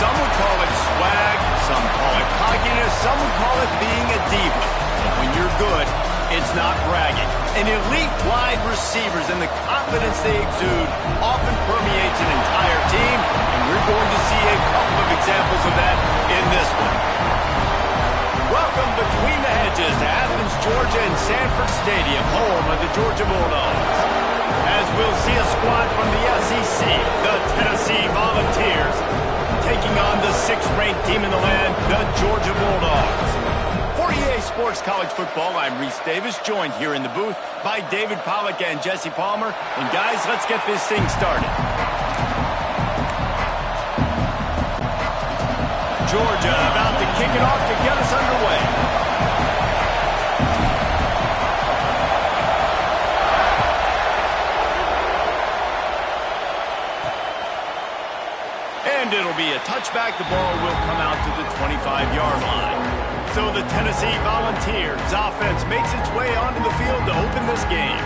Some would call it swag, some call it cockiness, some would call it being a diva. But when you're good, it's not bragging. An elite wide receivers and the confidence they exude often permeates an entire team, and we're going to see a couple of examples of that in this one. Welcome between the hedges to Athens, Georgia and Sanford Stadium, home of the Georgia Bulldogs. As we'll see a squad from the SEC, the Tennessee Volunteers, taking on the 6th-ranked team in the land, the Georgia Bulldogs. For EA Sports College Football, I'm Reese Davis, joined here in the booth by David Pollack and Jesse Palmer. And guys, let's get this thing started. Georgia about to kick it off to get us underway. And it'll be a touchback. The ball will come out to the 25-yard line. So the Tennessee Volunteers offense makes its way onto the field to open this game.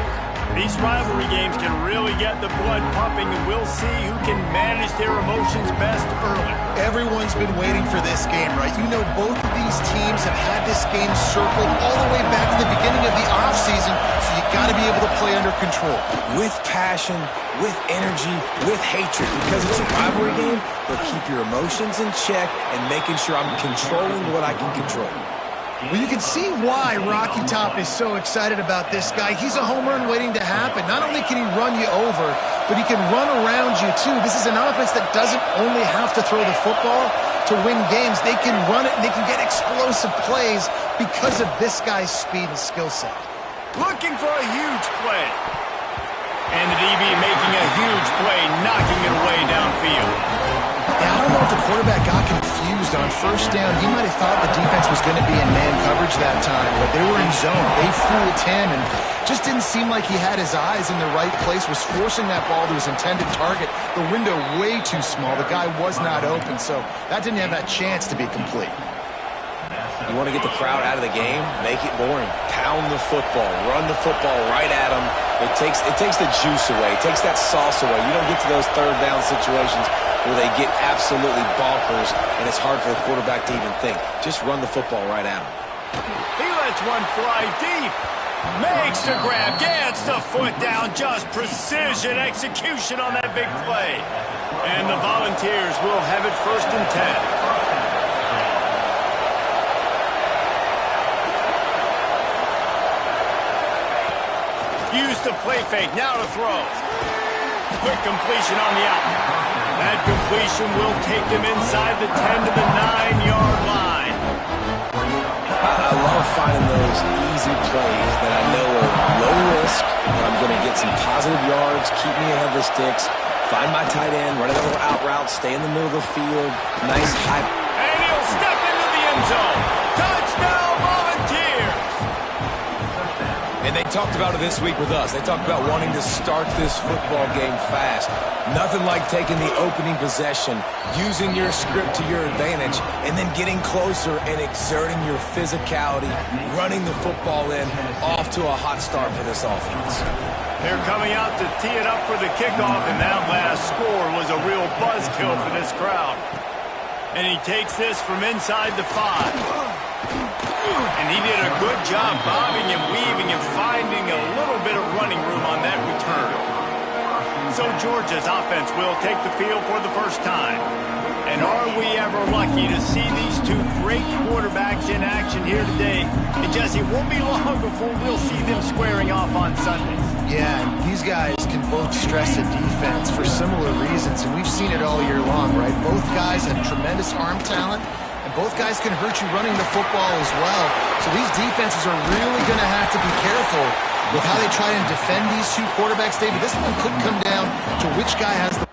These rivalry games can really get the blood pumping, and we'll see who can manage their emotions best early. Everyone's been waiting for this game, right? You know, both of these teams have had this game circled all the way back to the beginning of the offseason, so you got to be able to play under control. With passion, with energy, with hatred, because it's a rivalry game, but keep your emotions in check and making sure I'm controlling what I can control. Well, you can see why Rocky Top is so excited about this guy. He's a home run waiting to happen. Not only can he run you over, but he can run around you too. This is an offense that doesn't only have to throw the football to win games. They can run it and they can get explosive plays because of this guy's speed and skill set. Looking for a huge play. And the DB making a huge play, knocking it away downfield. Yeah, I don't know if the quarterback got confused on first down. He might have thought the defense was going to be in man coverage that time, but they were in zone. They fooled him and just didn't seem like he had his eyes in the right place, was forcing that ball to his intended target. The window way too small. The guy was not open, so that didn't have that chance to be complete. You want to get the crowd out of the game? Make it boring. Pound the football. Run the football right at them. It takes the juice away. It takes that sauce away. You don't get to those third down situations where they get absolutely bonkers, and it's hard for the quarterback to even think. Just run the football right at him. He lets one fly deep. Makes the grab. Gets the foot down. Just precision execution on that big play. And the Volunteers will have it 1st and 10. Use the play fake, now to throw. Quick completion on the out. That completion will take him inside the 10 to the 9-yard line. I love finding those easy plays that I know are low risk, and I'm going to get some positive yards, keep me ahead of the sticks, find my tight end, run a little out route, stay in the middle of the field, nice high. And he'll step into the end zone. Touchdown, Volunteers! And they talked about it this week with us. They talked about wanting to start this football game fast. Nothing like taking the opening possession, using your script to your advantage, and then getting closer and exerting your physicality, running the football in, off to a hot start for this offense. They're coming out to tee it up for the kickoff, and that last score was a real buzzkill for this crowd. And he takes this from inside the 5. And he did a good job bobbing and weaving and finding a little bit of running room on that return. So Georgia's offense will take the field for the first time. And are we ever lucky to see these two great quarterbacks in action here today? And Jesse, it won't be long before we'll see them squaring off on Sundays. Yeah, and these guys can both stress a defense for similar reasons, and we've seen it all year long, right? Both guys have tremendous arm talent. And both guys can hurt you running the football as well. So these defenses are really going to have to be careful with how they try and defend these two quarterbacks, David. This one could come down to which guy has the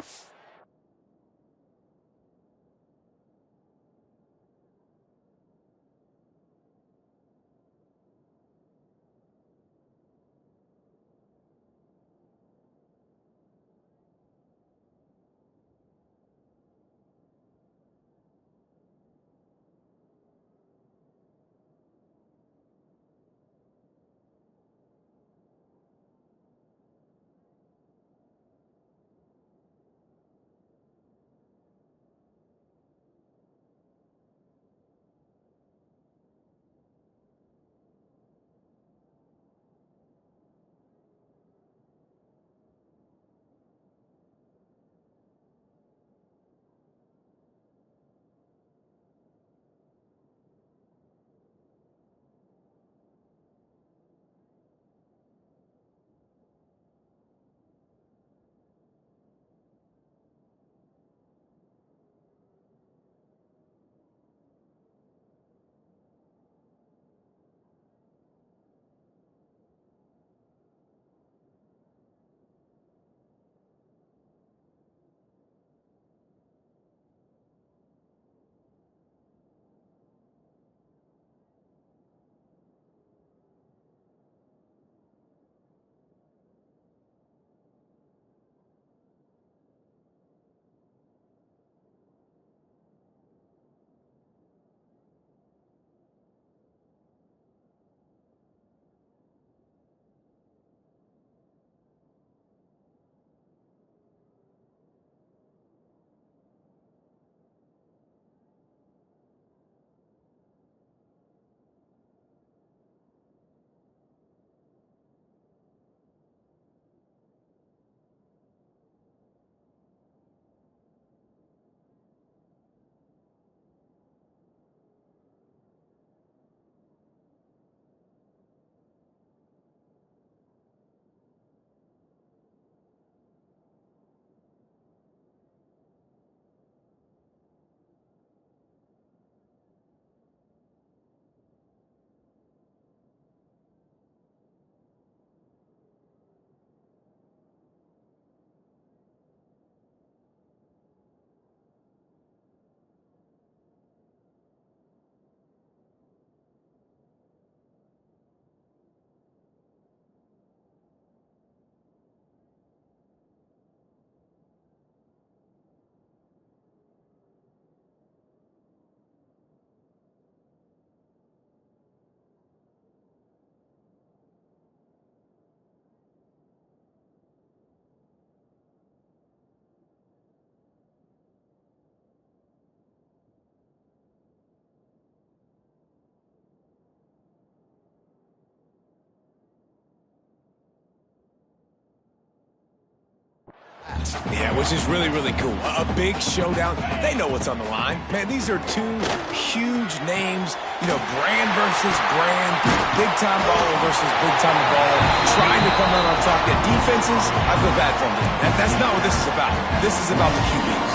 Yeah, which is really, really cool. A big showdown. They know what's on the line. Man, these are two huge names. You know, brand versus brand. Big-time baller versus big-time baller. Trying to come out on top. Get defenses, I feel bad for them. That's not what this is about. This is about the QBs.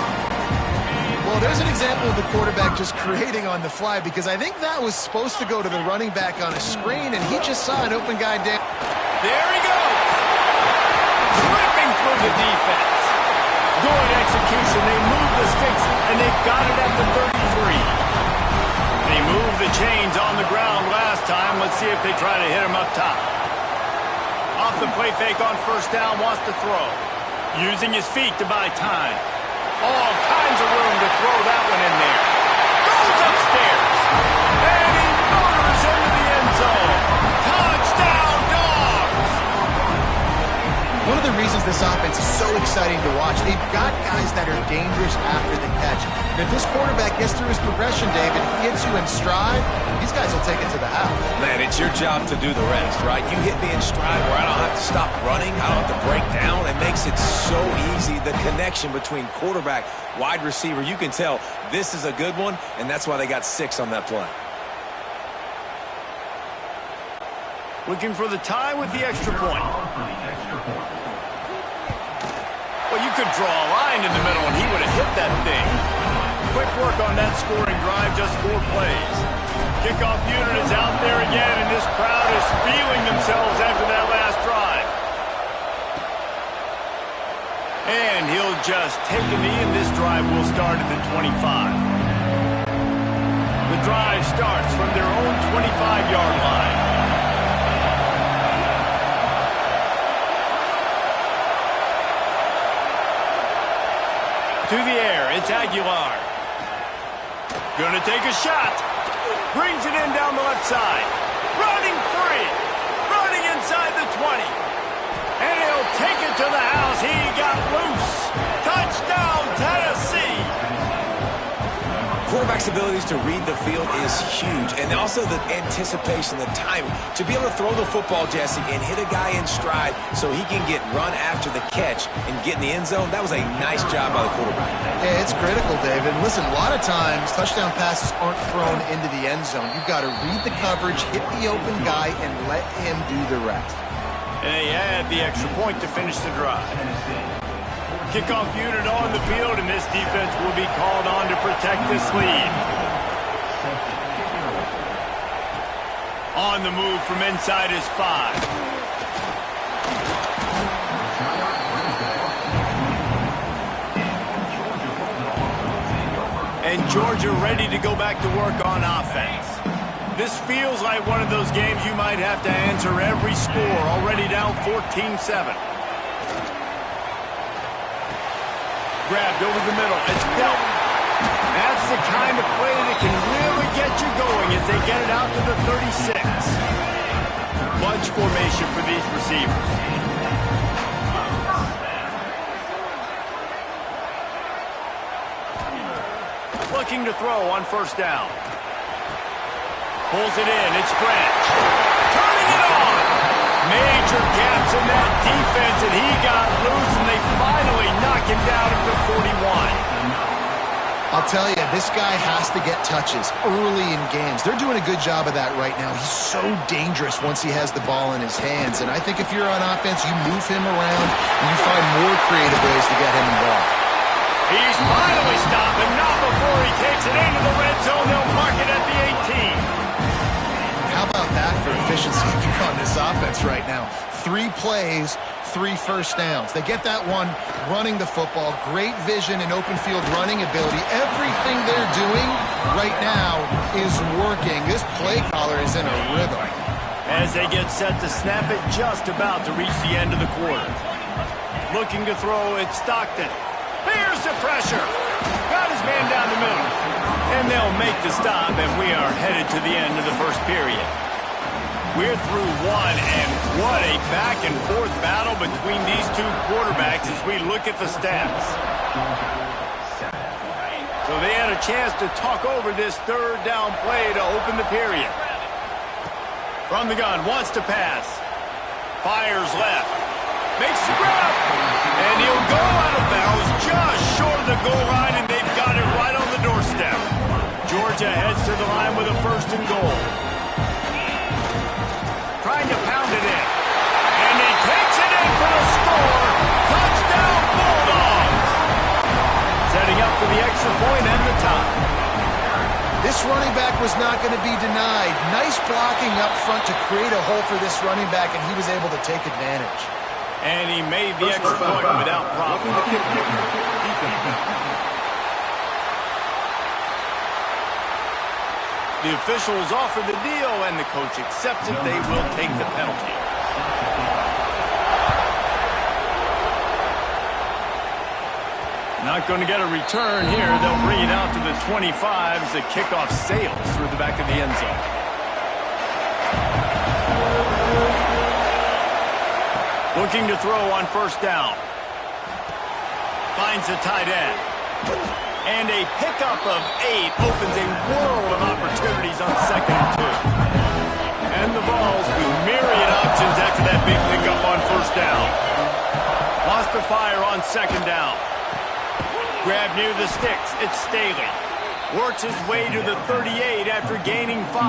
Well, there's an example of the quarterback just creating on the fly, because I think that was supposed to go to the running back on a screen, and he just saw an open guy down. There he goes. Ripping through the defense. Good execution. They move the sticks, and they've got it at the 33. They moved the chains on the ground last time. Let's see if they try to hit him up top. Off the play fake on first down, wants to throw. Using his feet to buy time. All kinds of room to throw that one in there. Goes upstairs. And he motors into the end zone. Touchdown, Dogs! One of the reasons this offense is so exciting to watch, they've got guys that are dangerous after the catch. And if this quarterback gets through his progression, David, he hits you in stride, these guys will take it to the house. Man, it's your job to do the rest, right? You hit me in stride where I don't have to stop running. I don't have to break down. It makes it so easy. The connection between quarterback, wide receiver, you can tell this is a good one, and that's why they got 6 on that play. Looking for the tie with the extra point. Well, you could draw a line in the middle, and he would have hit that thing. Quick work on that scoring drive, just 4 plays. Kickoff unit is out there again, and this crowd is feeling themselves after that last drive. And he'll just take a knee, and this drive will start at the 25. The drive starts from their own 25-yard line. To the air, it's Aguilar. Gonna take a shot. Brings it in down the left side. Running free. Running inside the 20. And he'll take it to the house. He got loose. Touchdown, Tennessee. Quarterback's abilities to read the field is huge, and also the anticipation, the timing. To be able to throw the football, Jesse, and hit a guy in stride so he can get run after the catch and get in the end zone, that was a nice job by the quarterback. Yeah, it's critical, David. Listen, a lot of times touchdown passes aren't thrown into the end zone. You've got to read the coverage, hit the open guy, and let him do the rest. And they add the extra point to finish the drive. Kickoff unit on the field, and this defense will be called on to protect this lead. On the move from inside his 5. And Georgia ready to go back to work on offense. This feels like one of those games you might have to answer every score, already down 14-7. Grabbed over the middle. It's Delton. That's the kind of play that can really get you going as they get it out to the 36. Bunch formation for these receivers. Looking to throw on first down. Pulls it in. It's Branch. Turning it on. Major gaps in that defense, and he got loose, and they finally knock him down at the 41. I'll tell you, this guy has to get touches early in games. They're doing a good job of that right now. He's so dangerous once he has the ball in his hands, and I think if you're on offense, you move him around, and you find more creative ways to get him involved. He's finally stopped, but not before he takes it into the red zone. They'll mark it at the 18. How about that for efficiency if you're on this offense right now? 3 plays, 3 first downs. They get that one running the football, great vision and open field running ability. Everything they're doing right now is working. This play caller is in a rhythm. As they get set to snap it, just about to reach the end of the quarter. Looking to throw, it's Stockton. Here's the pressure. Got his man down the middle. And they'll make the stop, and we are headed to the end of the first period. We're through one, and what a back-and-forth battle between these two quarterbacks as we look at the stats. So they had a chance to talk over this third down play to open the period. From the gun, wants to pass. Fires left. Makes the grab. And he'll go out of and goal. Trying to pound it in. And he takes it in for the score. Touchdown, Bulldogs. Setting up for the extra point and the tie. This running back was not going to be denied. Nice blocking up front to create a hole for this running back, and he was able to take advantage. And he made the extra point without problem. The officials offer the deal, and the coach accepts it. They will take the penalty. Not going to get a return here. They'll bring it out to the 25 as the kickoff sails through the back of the end zone. Looking to throw on first down. Finds the tight end. And a pickup of 8 opens a world of opportunities on 2nd and 2. And the Vols with myriad options after that big pickup on first down. Lost to fire on 2nd down. Grab near the sticks. It's Staley. Works his way to the 38 after gaining 5.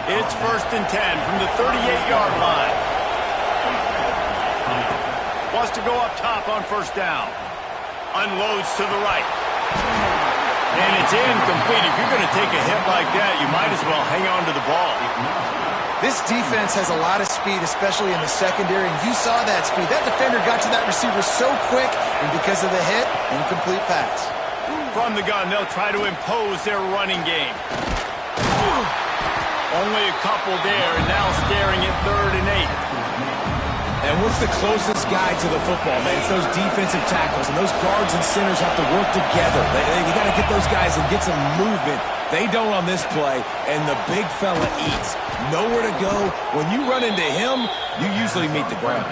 It's 1st and 10 from the 38-yard line. Wants to go up top on first down. Unloads to the right. And it's incomplete. If you're going to take a hit like that, you might as well hang on to the ball. This defense has a lot of speed, especially in the secondary, and you saw that speed. That defender got to that receiver so quick, and because of the hit, incomplete pass. From the gun, they'll try to impose their running game. Only a couple there, and now staring at 3rd and 8. And what's the closest guy to the football, man? It's those defensive tackles, and those guards and centers have to work together. You got to get those guys and get some movement. They don't on this play, and the big fella eats. Nowhere to go. When you run into him, you usually meet the ground.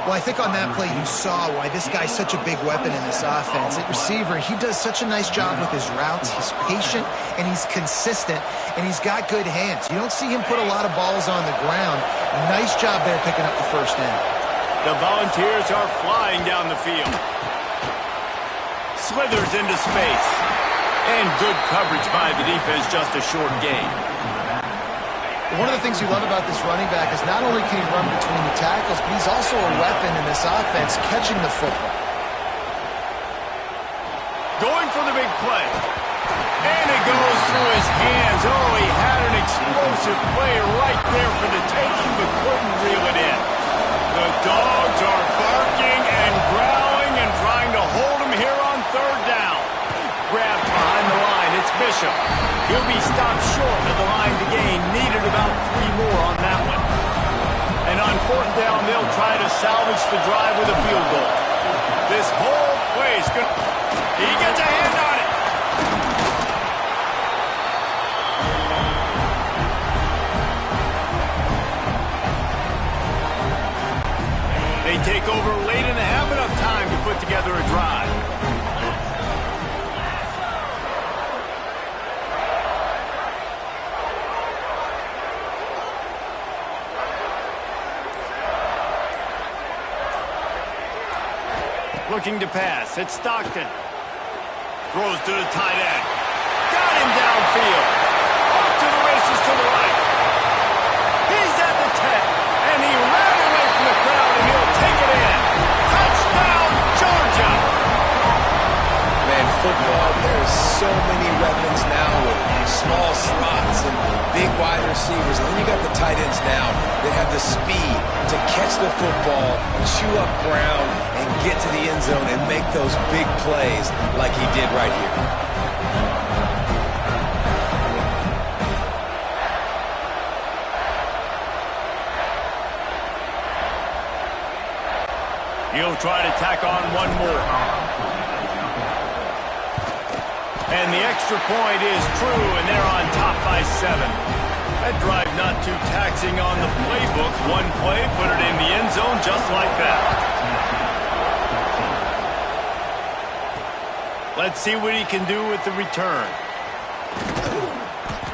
Well, I think on that play you saw why this guy's such a big weapon in this offense. At receiver, he does such a nice job with his routes. He's patient, and he's consistent, and he's got good hands. You don't see him put a lot of balls on the ground. Nice job there picking up the first down. The Volunteers are flying down the field. Slithers into space. And good coverage by the defense, just a short gain. One of the things you love about this running back is not only can he run between the tackles, but he's also a weapon in this offense, catching the football. Going for the big play. And it goes through his hands. Oh, he had an explosive play right there for the taking, but couldn't reel it in. The Dogs are barking and growling and trying to hold him here on 3rd down. Grabbed behind the line. It's Bishop. He'll be stopped short of the line to gain. Needed about 3 more on that one. And on 4th down, they'll try to salvage the drive with a field goal. This whole play is good. He gets a hand on it. They take over late and have enough time to put together a drive. Looking to pass. It's Stockton. Throws to the tight end. Got him downfield. Off to the races to the right. He's at the 10. And he ran away from the crowd, and he'll take it in. Touchdown, Georgia! Man, football, there's so many weapons now with small slots and big wide receivers. And then you got the tight ends now that have the speed to catch the football, chew up ground, and get to the end zone and make those big plays like he did right here. He'll try to tack on one more. And the extra point is true, and they're on top by 7. That drive not too taxing on the playbook. One play, put it in the end zone just like that. Let's see what he can do with the return.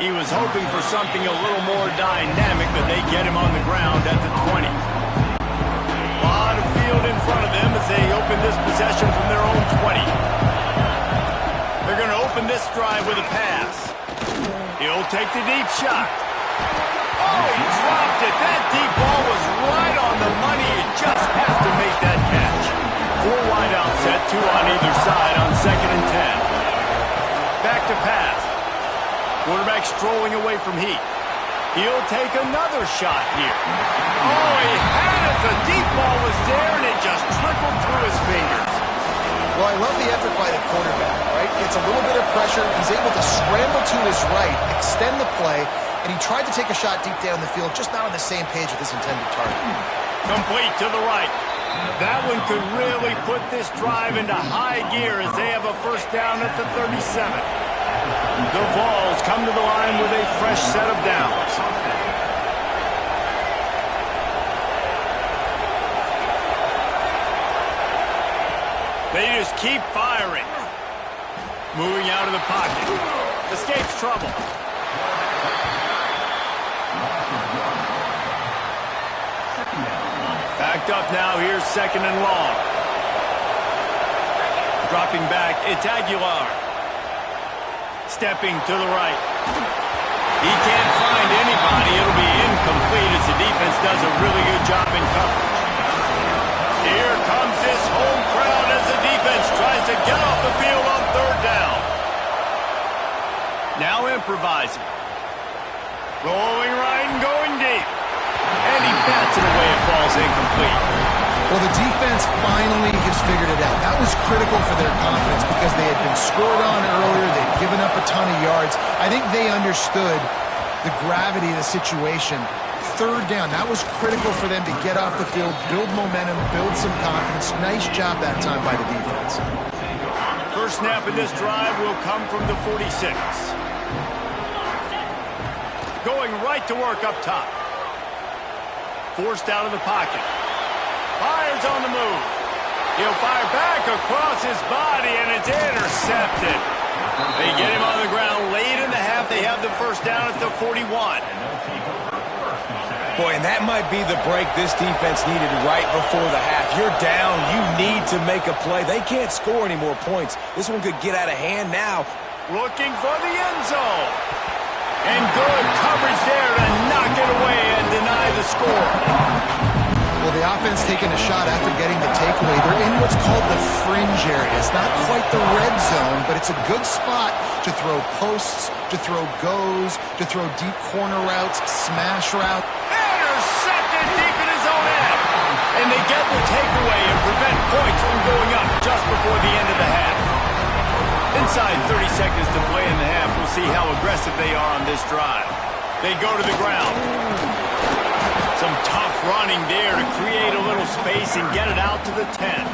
He was hoping for something a little more dynamic, but they get him on the ground at the 20. A lot of field in front of them as they open this possession from their own 20. They're going to open this drive with a pass. He'll take the deep shot. Oh, he dropped it. That deep ball was right on the money. You just have to make that catch. 4 wide out set, 2 on either side on 2nd and 10. Back to pass. Quarterback strolling away from Heat. He'll take another shot here. Oh, he had it. The deep ball was there, and it just trickled through his fingers. Well, I love the effort by the quarterback, right? Gets a little bit of pressure. He's able to scramble to his right, extend the play, and he tried to take a shot deep down the field, just not on the same page with his intended target. Complete to the right. That one could really put this drive into high gear as they have a first down at the 37. The Vols come to the line with a fresh set of downs. They just keep firing. Moving out of the pocket. Escapes trouble. Backed up now. Here's 2nd and long. Dropping back. It's Aguilar. Stepping to the right. He can't find anybody. It'll be incomplete as the defense does a really good job in coverage. Here comes this home crowd as the defense tries to get off the field on 3rd down. Now improvising. Rolling right and going deep. And he bats it away. It falls incomplete. Well, the defense finally has figured it out. That was critical for their confidence because they had been scored on earlier. They'd given up a ton of yards. I think they understood the gravity of the situation. 3rd down, that was critical for them to get off the field, build momentum, build some confidence. Nice job that time by the defense. First snap of this drive will come from the 46. Going right to work up top. Forced out of the pocket. Fires on the move. He'll fire back across his body, and it's intercepted. They get him on the ground late in the half. They have the first down at the 41. Boy, and that might be the break this defense needed right before the half. You're down. You need to make a play. They can't score any more points. This one could get out of hand now. Looking for the end zone. And good coverage there to knock it away and deny the score. Well, the offense taking a shot after getting the takeaway. They're in what's called the fringe area. It's not quite the red zone, but it's a good spot to throw posts, to throw goes, to throw deep corner routes, smash route. Intercepted deep in his own end. And they get the takeaway and prevent points from going up just before the end of the half. Inside 30 seconds to play in the half. We'll see how aggressive they are on this drive. They go to the ground. Some tough running there to create a little space and get it out to the 10.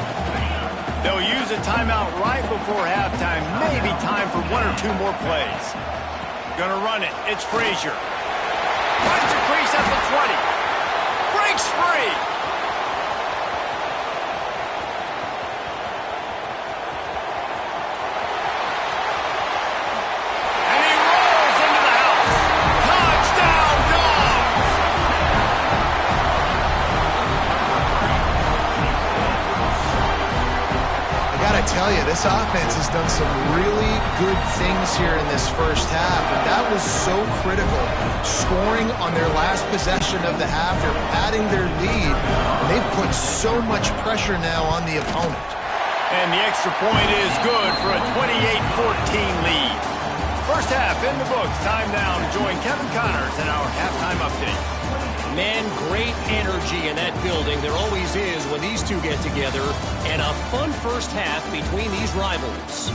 They'll use a timeout right before halftime. Maybe time for 1 or 2 more plays. Gonna run it. It's Frazier. Finds a crease at the 20. Breaks free. And he rolls into the house. Touchdown, Dogs! I gotta tell you, this offense has done some really good things here in this first half, and that was so critical. Scoring on their last possession of the half, they're padding their lead, and they've put so much pressure now on the opponent. And the extra point is good for a 28-14 lead. First half in the books. Time now to join Kevin Connors in our halftime update. Man, great energy in that building. There always is when these two get together. And a fun first half between these rivals.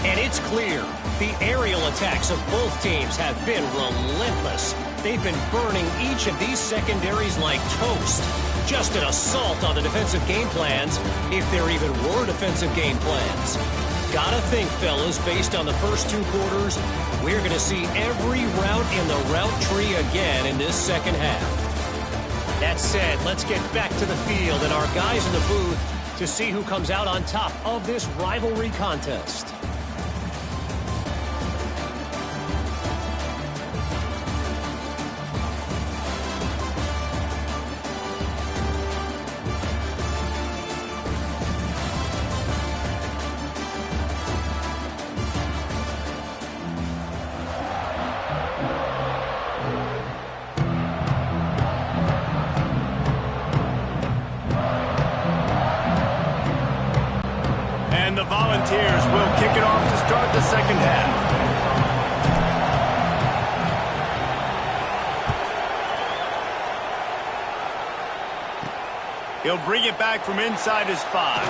And it's clear, the aerial attacks of both teams have been relentless. They've been burning each of these secondaries like toast. Just an assault on the defensive game plans, if there even were defensive game plans. Gotta think, fellas, based on the first 2 quarters, we're going to see every route in the route tree again in this second half. That said, let's get back to the field and our guys in the booth to see who comes out on top of this rivalry contest. And the Volunteers will kick it off to start the second half. He'll bring it back from inside his 5.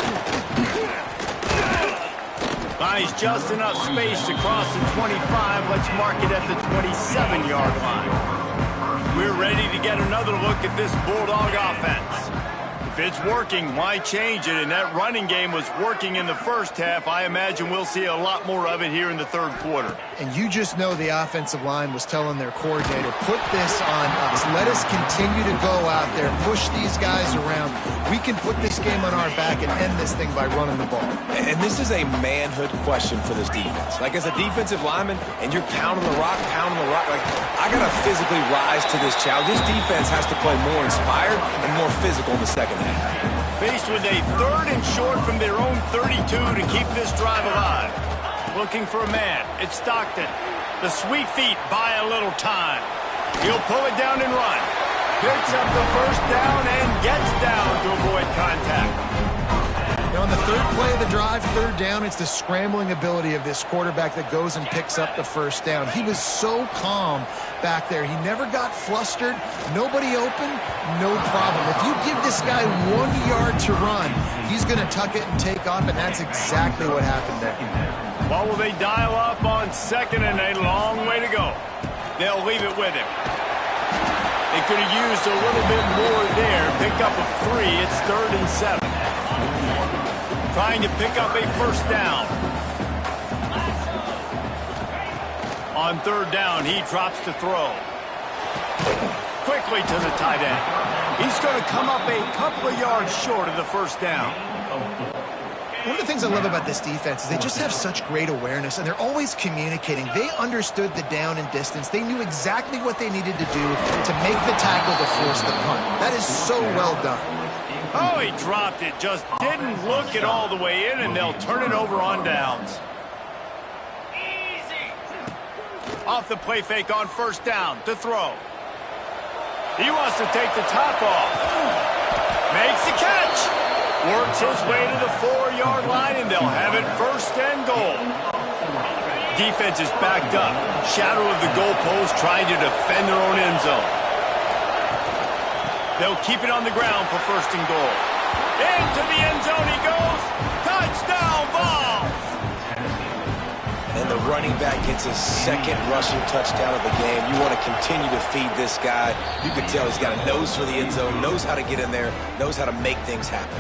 Finds just enough space to cross the 25. Let's mark it at the 27-yard line. We're ready to get another look at this Bulldog offense. If it's working, why change it? And that running game was working in the first half. I imagine we'll see a lot more of it here in the third quarter. And you just know the offensive line was telling their coordinator, put this on us. Let us continue to go out there, push these guys around. We can put this game on our back and end this thing by running the ball. And this is a manhood question for this defense. Like, as a defensive lineman, and you're pounding the rock, like, I got to physically rise to this challenge. This defense has to play more inspired and more physical in the second half. Faced with a 3rd and short from their own 32 to keep this drive alive. Looking for a man. It's Stockton. The sweet feet buy a little time. He'll pull it down and run. Picks up the first down and gets down to avoid contact. Now on the 3rd play of the drive, 3rd down, it's the scrambling ability of this quarterback that goes and picks up the first down. He was so calm back there. He never got flustered. Nobody open, no problem. If you give this guy 1 yard to run, he's going to tuck it and take off, and that's exactly what happened there. What will they dial up on 2nd and a long way to go? They'll leave it with him. They could have used a little bit more there. Pick up a 3. It's 3rd and 7. Trying to pick up a first down. On 3rd down, he drops to throw. Quickly to the tight end. He's going to come up a couple of yards short of the first down. One of the things I love about this defense is they just have such great awareness, and they're always communicating. They understood the down and distance. They knew exactly what they needed to do to make the tackle to force the punt. That is so well done. Oh, he dropped it. Just didn't look it all the way in, and they'll turn it over on downs. Off the play fake on first down to throw. He wants to take the top off. Makes the catch. Works his way to the 4-yard line, and they'll have it 1st and goal. Defense is backed up. Shadow of the goalpost trying to defend their own end zone. They'll keep it on the ground for 1st and goal. Into the end zone he goes. Touchdown, Vols! And the running back gets his 2nd rushing touchdown of the game. You want to continue to feed this guy. You can tell he's got a nose for the end zone, knows how to get in there, knows how to make things happen.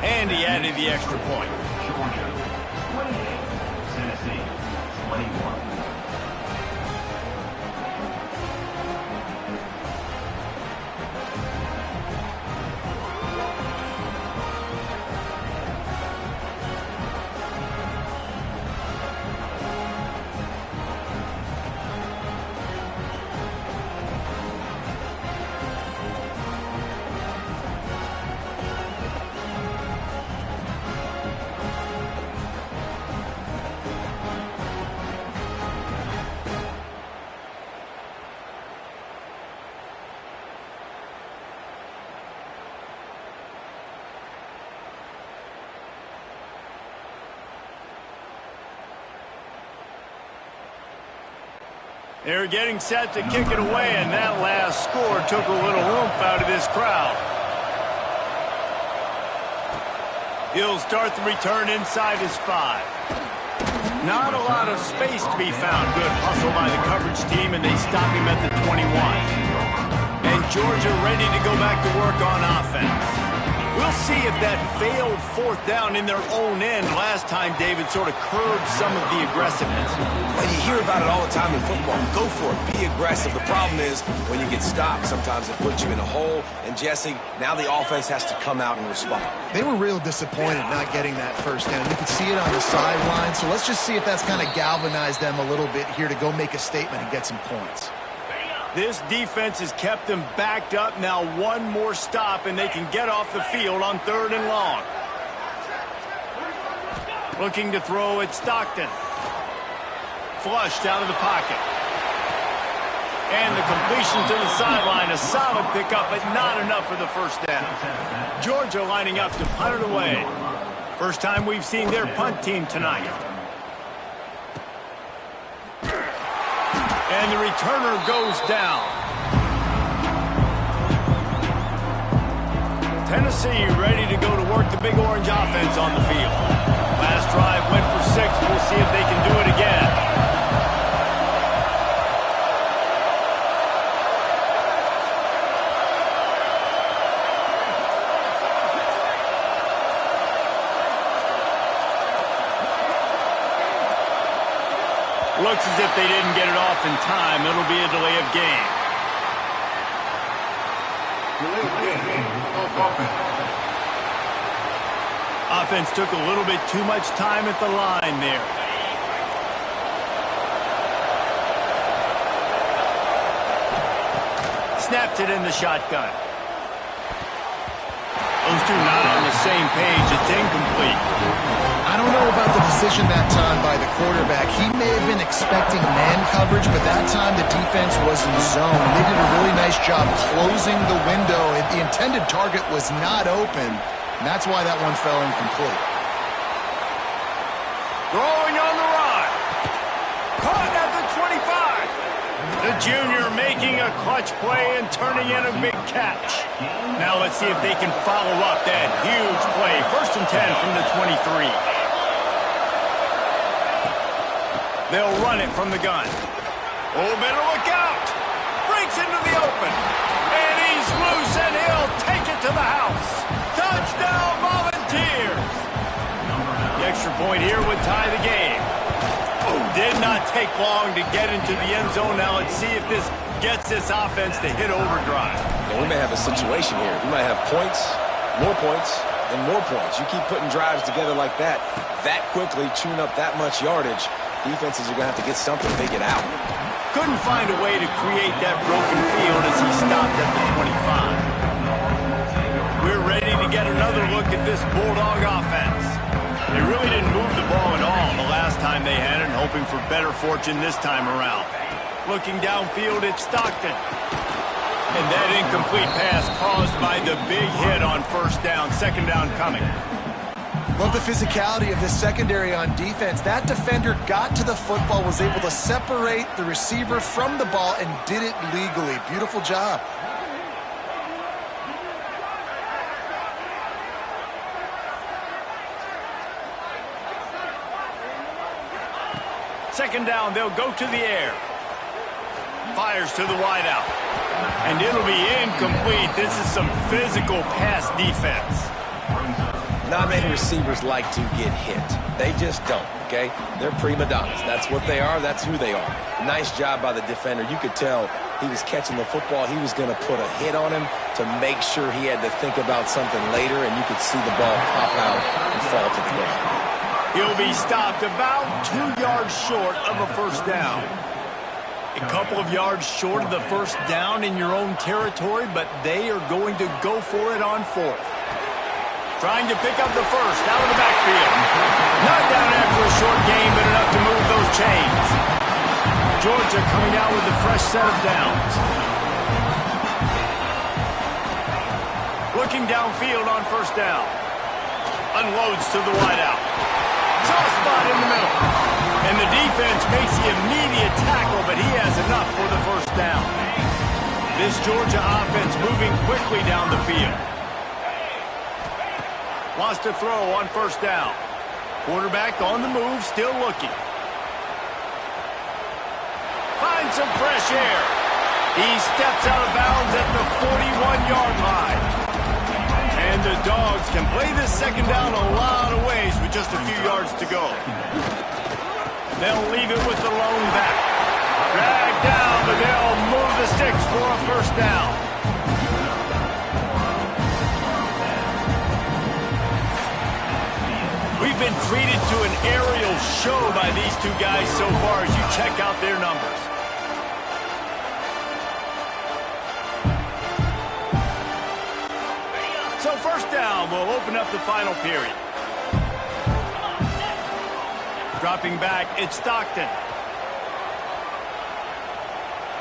And he added the extra point. Georgia 28, Tennessee 21. They're getting set to kick it away, and that last score took a little oomph out of this crowd. He'll start the return inside his 5. Not a lot of space to be found. Good hustle by the coverage team, and they stop him at the 21. And Georgia ready to go back to work on offense. We'll see if that failed 4th down in their own end last time, David, sort of curbed some of the aggressiveness. Well, you hear about it all the time in football. Go for it. Be aggressive. The problem is when you get stopped, sometimes it puts you in a hole. And, Jesse, now the offense has to come out and respond. They were real disappointed not getting that first down. You could see it on the sideline. So let's just see if that's kind of galvanized them a little bit here to go make a statement and get some points. This defense has kept them backed up. Now one more stop, and they can get off the field on 3rd and long. Looking to throw at Stockton. Flushed out of the pocket. And the completion to the sideline. A solid pickup, but not enough for the first down. Georgia lining up to punt it away. First time we've seen their punt team tonight. And the returner goes down. Tennessee ready to go to work the Big Orange offense on the field. Last drive went for 6. We'll see if they can do it again. Looks as if they didn't get it off in time. It'll be a delay of game. Offense took a little bit too much time at the line there. Snapped it in the shotgun. Those two not on the same page. It's incomplete. I don't know about the decision that time by the quarterback. He may have been expecting man coverage, but that time the defense was in zone. They did a really nice job closing the window. The intended target was not open, and that's why that one fell incomplete. Throwing on the run. Caught at the 25. The junior making a clutch play and turning in a big catch. Now let's see if they can follow up that huge play. 1st and 10 from the 23. They'll run it from the gun. Oh, better look out. Breaks into the open. And he's loose, and he'll take it to the house. Touchdown, Volunteers. The extra point here would tie the game. Oh, did not take long to get into the end zone. Now let's see if this gets this offense to hit overdrive. Yeah, we may have a situation here. We might have points, and more points. You keep putting drives together like that quickly, chewing up that much yardage, defenses are going to have to get something figured out. Couldn't find a way to create that broken field as he stopped at the 25. We're ready to get another look at this Bulldog offense. They really didn't move the ball at all the last time they had it, and hoping for better fortune this time around. Looking downfield, it's Stockton. And that incomplete pass caused by the big hit on 1st down. 2nd down coming. Love the physicality of this secondary on defense. That defender got to the football, was able to separate the receiver from the ball, and did it legally. Beautiful job. Second down, they'll go to the air. Fires to the wideout. And it'll be incomplete. This is some physical pass defense. Not many receivers like to get hit. They just don't, okay? They're prima donnas. That's what they are. That's who they are. Nice job by the defender. You could tell he was catching the football. He was going to put a hit on him to make sure he had to think about something later, and you could see the ball pop out and fall to the ground. He'll be stopped about 2 yards short of a 1st down. A couple of yards short of the 1st down in your own territory, but they are going to go for it on 4th. Trying to pick up the 1st out of the backfield. Not down after a short gain, but enough to move those chains. Georgia coming out with a fresh set of downs. Looking downfield on 1st down. Unloads to the wideout. Soft spot in the middle. And the defense makes the immediate tackle, but he has enough for the 1st down. This Georgia offense moving quickly down the field. Wants to throw on 1st down. Quarterback on the move, still looking. Finds some fresh air. He steps out of bounds at the 41-yard line. And the Dogs can play this 2nd down a lot of ways with just a few yards to go. They'll leave it with the lone back. Dragged down, but they'll move the sticks for a 1st down. We've been treated to an aerial show by these two guys so far as you check out their numbers. So 1st down will open up the final period. Dropping back, it's Stockton.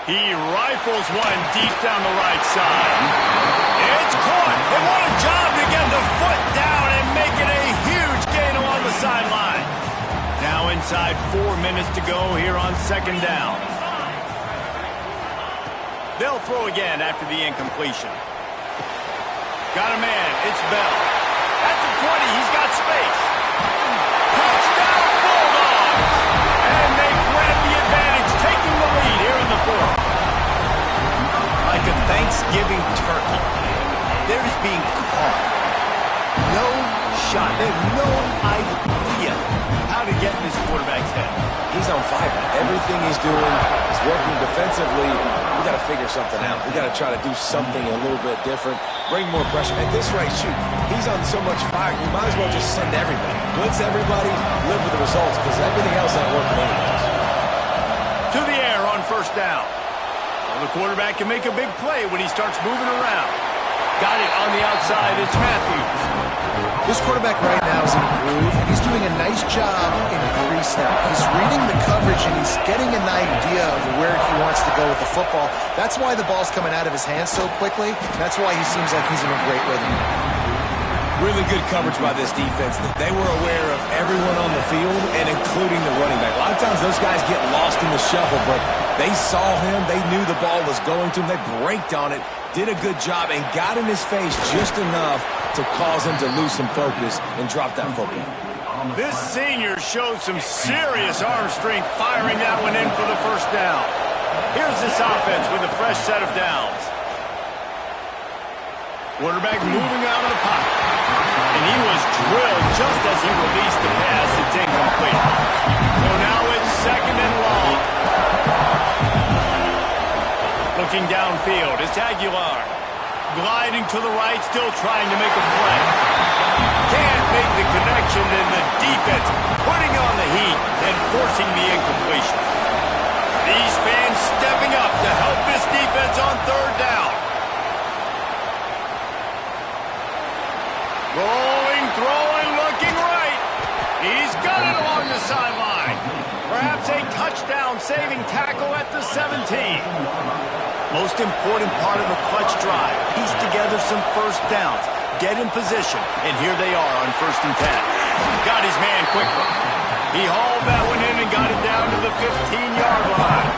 He rifles one deep down the right side. It's caught. And what a job to get the foot down and make it a huge inside 4 minutes to go here on second down. They'll throw again after the incompletion. Got a man. It's Bell. At the 20, he's got space. Touchdown, Bulldogs! And they grab the advantage, taking the lead here in the fourth. Like a Thanksgiving turkey, they're just being caught. No shot. They have no idea how to get in this quarterback's head. He's on fire. Everything he's doing is working defensively. We got to figure something out. We got to try to do something a little bit different. Bring more pressure. At this rate, shoot, he's on so much fire, you might as well just send everybody. Blitz everybody, live with the results, because everything else ain't working anyways. To the air on first down. Well, the quarterback can make a big play when he starts moving around. Got it on the outside. It's Matthews. This quarterback right now is in a groove, and he's doing a nice job in the crease now. He's reading the coverage, and he's getting an idea of where he wants to go with the football. That's why the ball's coming out of his hands so quickly. That's why he seems like he's in a great rhythm. Really good coverage by this defense. They were aware of everyone on the field, and including the running back. A lot of times those guys get lost in the shuffle, but they saw him. They knew the ball was going to him. They braked on it, did a good job, and got in his face just enough to cause him to lose some focus and drop that football. This senior showed some serious arm strength firing that one in for the first down. Here's this offense with a fresh set of downs. Quarterback moving out of the pocket. And he was drilled just as he released the pass. It's incomplete. So now it's second and long. Looking downfield, it's Aguilar. Gliding to the right, still trying to make a play. Can't make the connection, and the defense putting on the heat and forcing the incompletion. These fans stepping up to help this defense on third down. Rolling, throwing, looking right. He's got it along the sideline. Perhaps a touchdown-saving tackle at the 17. Most important part of a clutch drive. Piece together some first downs. Get in position. And here they are on 1st and 10. Got his man quickly. He hauled that one in and got it down to the 15-yard line.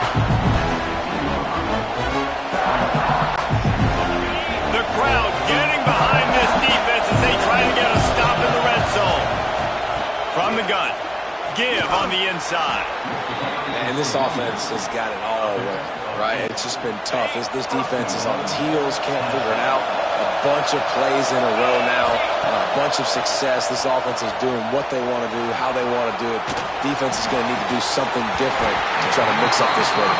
The crowd getting behind this defense as they try to get a stop in the red zone. From the gun. Give on the inside. And this offense has got it all working, right? It's just been tough. This defense is on its heels, can't figure it out. A bunch of plays in a row now, a bunch of success. This offense is doing what they want to do, how they want to do it. Defense is going to need to do something different to try to mix up this rhythm.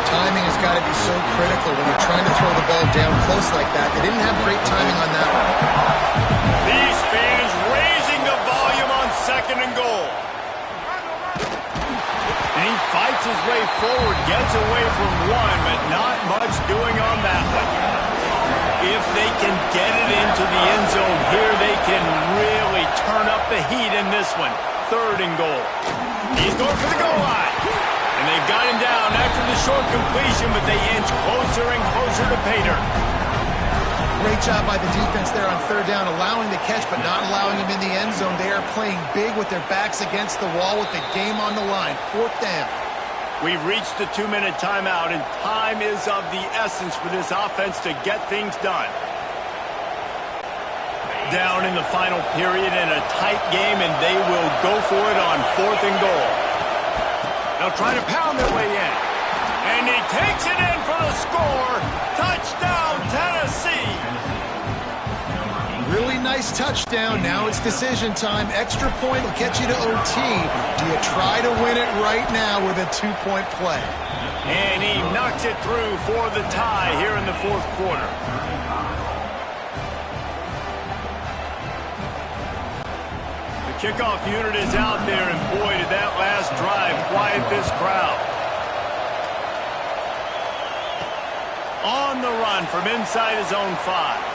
Timing has got to be so critical when you're trying to throw the ball down close like that. They didn't have great timing on that one. These fans raising the volume on second and goal. And he fights his way forward, gets away from one, but not much doing on that one. If they can get it into the end zone here, they can really turn up the heat in this one. 3rd and goal. He's going for the goal line. And they've got him down after the short completion, but they inch closer and closer to pay dirt. Great job by the defense there on 3rd down, allowing the catch but not allowing him in the end zone. They are playing big with their backs against the wall with the game on the line. 4th down. We've reached the 2-minute timeout, and time is of the essence for this offense to get things done. Down in the final period in a tight game, and they will go for it on 4th and goal. They'll try to pound their way in. And he takes it in for the score. Touchdown, Tennessee. Really nice touchdown. Now it's decision time. Extra point will get you to OT. Do you try to win it right now with a 2-point play? And he knocks it through for the tie here in the 4th quarter. The kickoff unit is out there, and boy, did that last drive quiet this crowd. On the run from inside his own 5.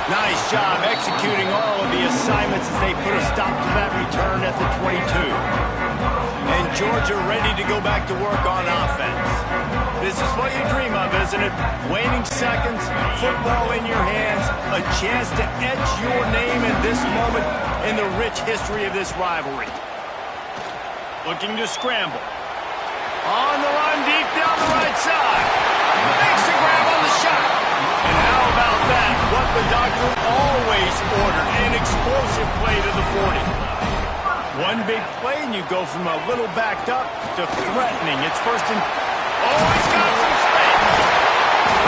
Nice job executing all of the assignments as they put a stop to that return at the 22. And Georgia ready to go back to work on offense. This is what you dream of, isn't it? Waning seconds, football in your hands, a chance to etch your name in this moment in the rich history of this rivalry. looking to scramble. On the run, deep down the right side. Makes a grab on the shot. And how about that? What the doctor always ordered, an explosive play to the 40. One big play, and you go from a little backed up to threatening. It's first and... Oh, he's got some space.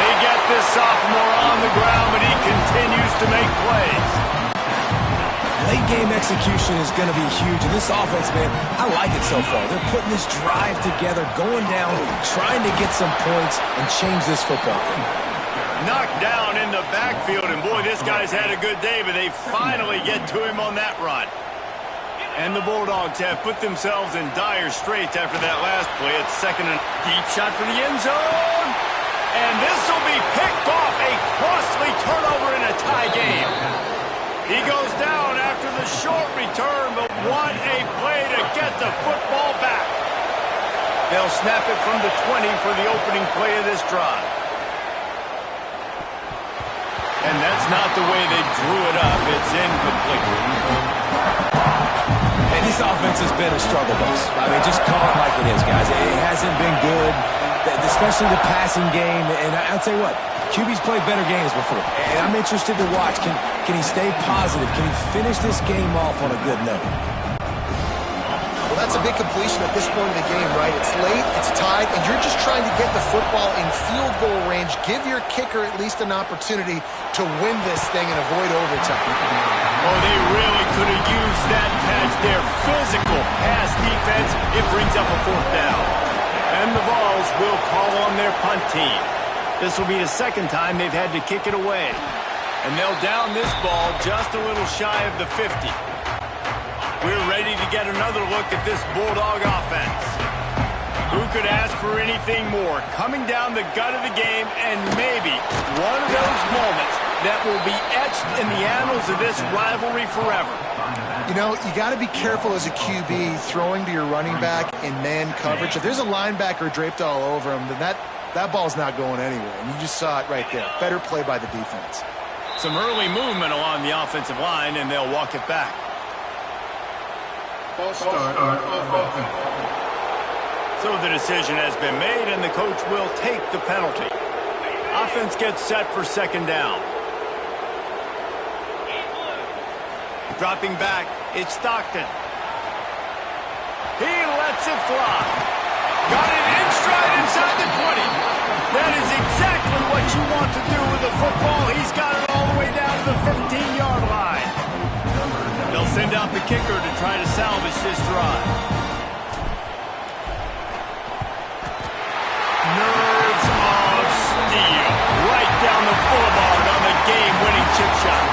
They get this sophomore on the ground, but he continues to make plays. Late game execution is going to be huge. And this offense, man, I like it so far. They're putting this drive together, going down, trying to get some points and change this football game. Knocked down in the backfield, and boy, this guy's had a good day, but they finally get to him on that run. And the Bulldogs have put themselves in dire straits after that last play. It's second and deep shot for the end zone. And this will be picked off, a costly turnover in a tie game. He goes down after the short return, but what a play to get the football back. They'll snap it from the 20 for the opening play of this drive. And that's not the way they drew it up. It's incomplete. And this offense has been a struggle bus. I mean, just call it like it is, guys. It hasn't been good, especially the passing game. And I'll tell you what, QB's played better games before. And I'm interested to watch. Can he stay positive? Can he finish this game off on a good note? Well, that's a big completion at this point in the game, right? It's late, it's tied, and you're just trying to get the football in field goal range. Give your kicker at least an opportunity to win this thing and avoid overtime. Oh, they really could have used that catch there. Physical pass defense. It brings up a fourth down. And the Vols will call on their punt team. This will be the second time they've had to kick it away. And they'll down this ball just a little shy of the 50. We're ready to get another look at this Bulldog offense. Who could ask for anything more? Coming down the gut of the game, and maybe one of those moments that will be etched in the annals of this rivalry forever. You know, you got to be careful as a QB throwing to your running back in man coverage. If there's a linebacker draped all over him, then that ball's not going anywhere. And you just saw it right there. Better play by the defense. Some early movement along the offensive line, and they'll walk it back. So the decision has been made, and the coach will take the penalty. Offense gets set for second down. Dropping back, it's Stockton. He lets it fly. Got it in stride inside the 20. That is exactly what you want to do with the football. He's got it all the way down to the 15-yard line. They'll send out the kicker to try to salvage this drive. Nerves of steel. Right down the boulevard on the game-winning chip shot.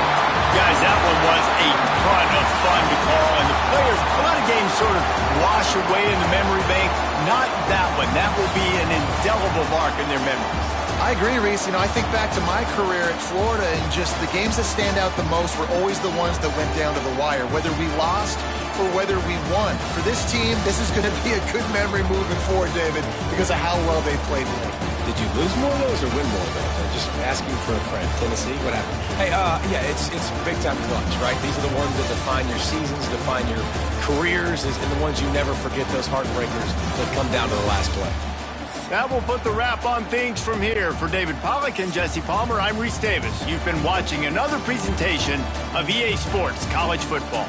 Guys, that one was a ton of fun to call, and the players, a lot of games sort of wash away in the memory bank. Not that one. That will be an indelible mark in their memories. I agree, Reese. You know, I think back to my career at Florida, and just the games that stand out the most were always the ones that went down to the wire, whether we lost or whether we won. For this team, this is going to be a good memory moving forward, David, because of how well they played today. Did you lose more of those or win more of those? Just asking for a friend. Tennessee, what happened? Hey, yeah, it's big time clutch, right? These are the ones that define your seasons, define your careers, and the ones you never forget, those heartbreakers that come down to the last play. That will put the wrap on things from here. For David Pollack and Jesse Palmer, I'm Reese Davis. You've been watching another presentation of EA Sports College Football.